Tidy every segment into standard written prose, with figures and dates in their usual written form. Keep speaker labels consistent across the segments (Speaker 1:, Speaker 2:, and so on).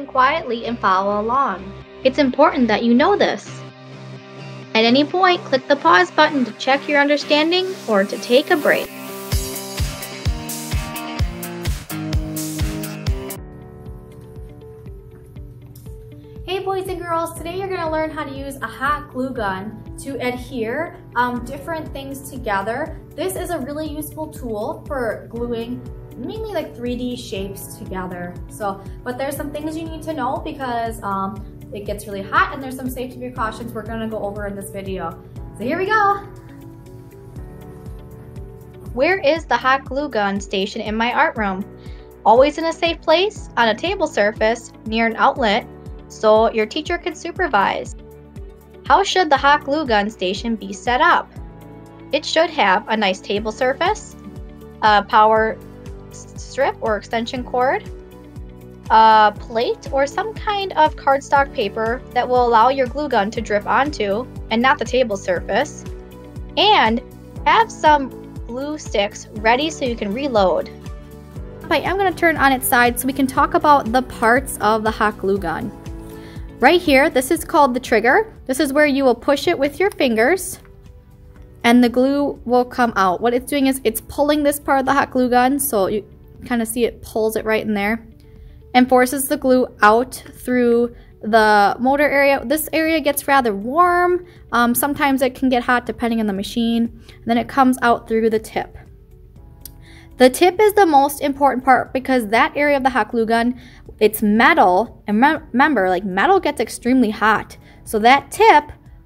Speaker 1: listen quietly and follow along. It's important that you know this. At any point, click the pause button to check your understanding or to take a break.
Speaker 2: Hey boys and girls, today you're going to learn how to use a hot glue gun to adhere different things together. This is a really useful tool for gluing mainly like 3D shapes together. But there's some things you need to know because it gets really hot and there's some safety precautions we're going to go over in this video. So here we go.
Speaker 1: Where is the hot glue gun station in my art room? Always in a safe place, on a table surface, near an outlet, so your teacher can supervise. How should the hot glue gun station be set up? It should have a nice table surface, a power strip or extension cord, a plate or some kind of cardstock paper that will allow your glue gun to drip onto and not the table surface, and have some glue sticks ready so you can reload.
Speaker 2: I am going to turn on its side so we can talk about the parts of the hot glue gun. Right here, this is called the trigger. This is where you will push it with your fingers and the glue will come out. What it's doing is it's pulling this part of the hot glue gun, so you kind of see it pulls it right in there and forces the glue out through the motor area. This area gets rather warm. Sometimes it can get hot depending on the machine. And then it comes out through the tip. The tip is the most important part because that area of the hot glue gun, it's metal, and remember, like metal gets extremely hot. So that tip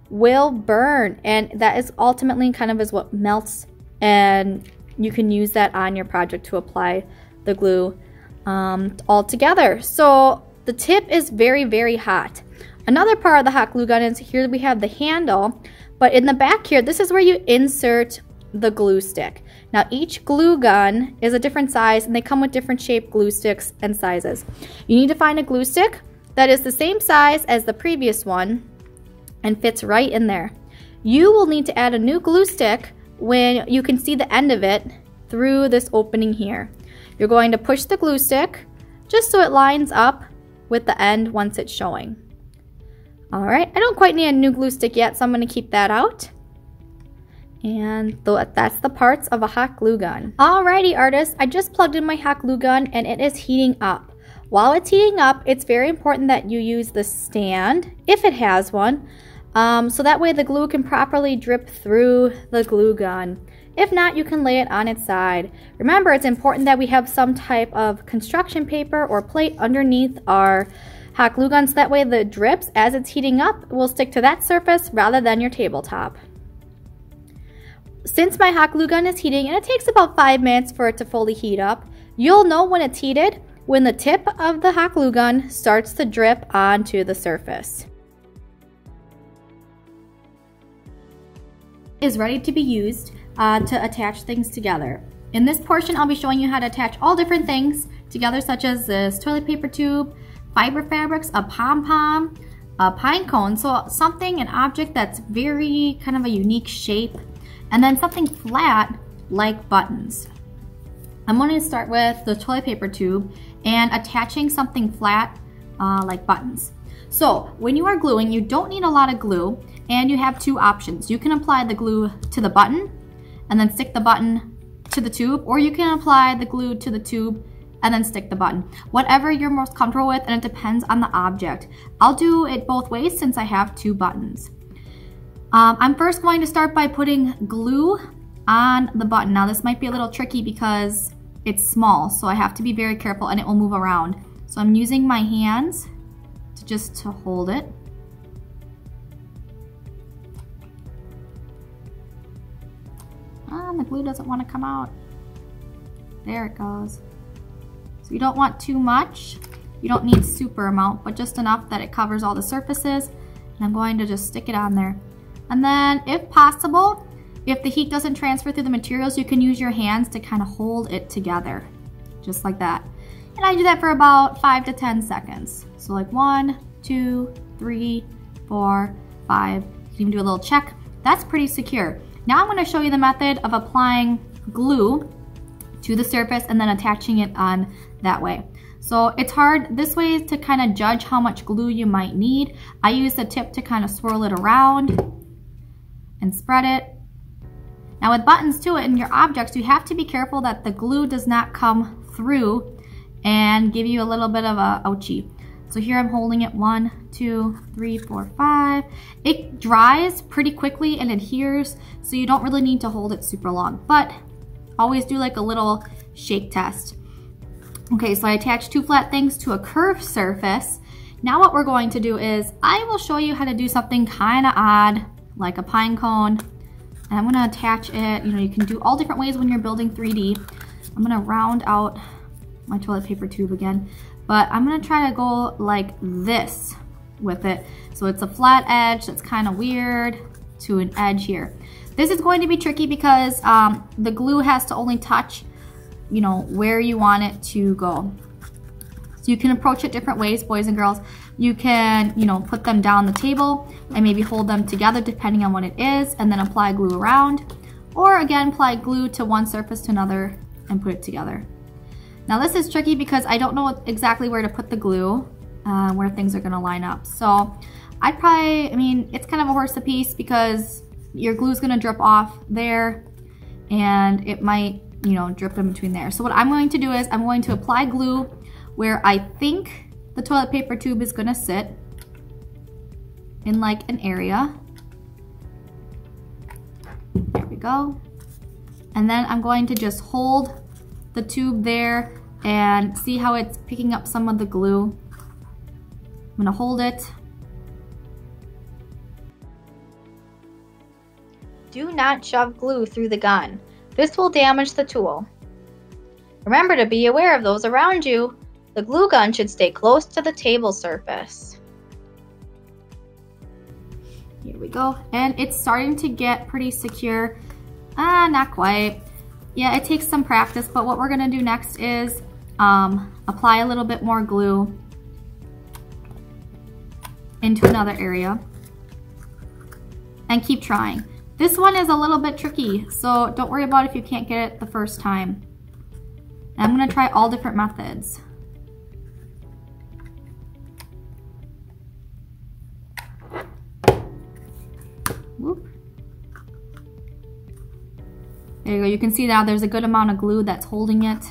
Speaker 2: will burn, and that is ultimately kind of is what melts, and you can use that on your project to apply the glue all together. So the tip is very, very hot. Another part of the hot glue gun is here we have the handle, but in the back here, this is where you insert the glue stick. Now each glue gun is a different size and they come with different shaped glue sticks and sizes. You need to find a glue stick that is the same size as the previous one and fits right in there. You will need to add a new glue stick when you can see the end of it through this opening here. You're going to push the glue stick just so it lines up with the end once it's showing. Alright, I don't quite need a new glue stick yet, so I'm going to keep that out. And that's the parts of a hot glue gun. Alrighty artists, I just plugged in my hot glue gun and it is heating up. While it's heating up, it's very important that you use the stand, if it has one, so that way the glue can properly drip through the glue gun. If not, you can lay it on its side. Remember, it's important that we have some type of construction paper or plate underneath our hot glue gun so that way the drips, as it's heating up, will stick to that surface rather than your tabletop. Since my hot glue gun is heating, and it takes about 5 minutes for it to fully heat up, you'll know when it's heated when the tip of the hot glue gun starts to drip onto the surface. It is ready to be used to attach things together. In this portion, I'll be showing you how to attach all different things together, such as this toilet paper tube, fiber fabrics, a pom-pom, a pine cone, so something, an object that's very kind of a unique shape, and then something flat like buttons. I'm going to start with the toilet paper tube and attaching something flat like buttons. So when you are gluing, you don't need a lot of glue and you have two options. You can apply the glue to the button and then stick the button to the tube, or you can apply the glue to the tube and then stick the button. Whatever you're most comfortable with, and it depends on the object. I'll do it both ways since I have two buttons. I'm first going to start by putting glue on the button. Now this might be a little tricky because it's small, so I have to be very careful and it will move around. So I'm using my hands to hold it. The glue doesn't want to come out. There it goes. So you don't want too much. You don't need super amount, but just enough that it covers all the surfaces. And I'm going to just stick it on there. And then if possible, if the heat doesn't transfer through the materials, you can use your hands to kind of hold it together, just like that. And I do that for about 5 to 10 seconds. So like 1, 2, 3, 4, 5. You can even do a little check. That's pretty secure. Now I'm going to show you the method of applying glue to the surface and then attaching it on that way. So it's hard this way to kind of judge how much glue you might need. I use the tip to kind of swirl it around and spread it. Now with buttons too and your objects, you have to be careful that the glue does not come through and give you a little bit of a ouchie. So here I'm holding it 1, 2, 3, 4, 5. It dries pretty quickly and adheres, so you don't really need to hold it super long, but always do like a little shake test. Okay, so I attached 2 flat things to a curved surface. Now what we're going to do is I will show you how to do something kind of odd, like a pine cone. And I'm gonna attach it, you know, you can do all different ways when you're building 3D. I'm gonna round out my toilet paper tube again, but I'm gonna try to go like this with it. So it's a flat edge that's kind of weird to an edge here. This is going to be tricky because the glue has to only touch, you know, where you want it to go. So you can approach it different ways, boys and girls. You can, you know, put them down the table and maybe hold them together depending on what it is, and then apply glue around. Or again, apply glue to one surface to another and put it together. Now this is tricky because I don't know exactly where to put the glue, where things are gonna line up. So I'd probably, I mean, it's kind of a horse apiece because your glue is gonna drip off there and it might, you know, drip in between there. So what I'm going to do is I'm going to apply glue where I think the toilet paper tube is gonna sit in like an area. There we go. And then I'm going to just hold the tube there and see how it's picking up some of the glue. I'm gonna hold it.
Speaker 1: Do not shove glue through the gun. This will damage the tool. Remember to be aware of those around you. The glue gun should stay close to the table surface.
Speaker 2: Here we go. And it's starting to get pretty secure. Not quite. Yeah, it takes some practice, but what we're gonna do next is apply a little bit more glue into another area and keep trying. This one is a little bit tricky, so don't worry about if you can't get it the first time. And I'm gonna try all different methods. Whoop. There you go, you can see now there's a good amount of glue that's holding it.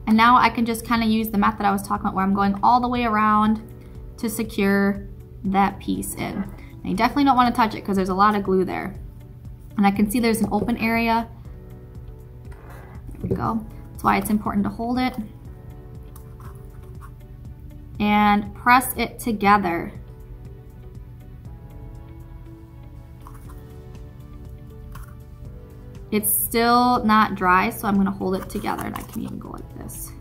Speaker 2: And now I can just kind of use the method I was talking about where I'm going all the way around to secure that piece in. Now you definitely don't want to touch it because there's a lot of glue there. And I can see there's an open area. There we go. That's why it's important to hold it. And press it together. It's still not dry, so I'm gonna hold it together and I can even go like this.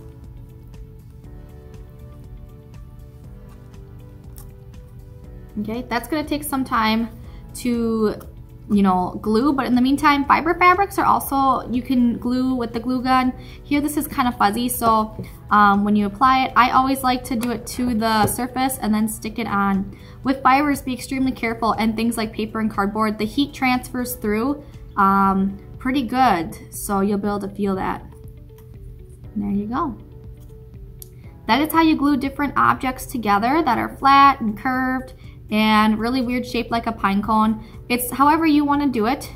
Speaker 2: Okay, that's gonna take some time to, you know, glue, but in the meantime, fiber fabrics are also, you can glue with the glue gun. Here, this is kind of fuzzy, so when you apply it, I always like to do it to the surface and then stick it on. With fibers, be extremely careful, and things like paper and cardboard, the heat transfers through pretty good, so you'll be able to feel that. And there you go. That is how you glue different objects together that are flat and curved and really weird shaped like a pine cone. It's however you want to do it,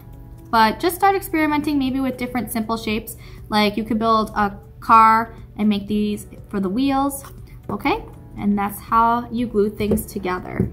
Speaker 2: but just start experimenting maybe with different simple shapes. Like you could build a car and make these for the wheels, okay? And that's how you glue things together.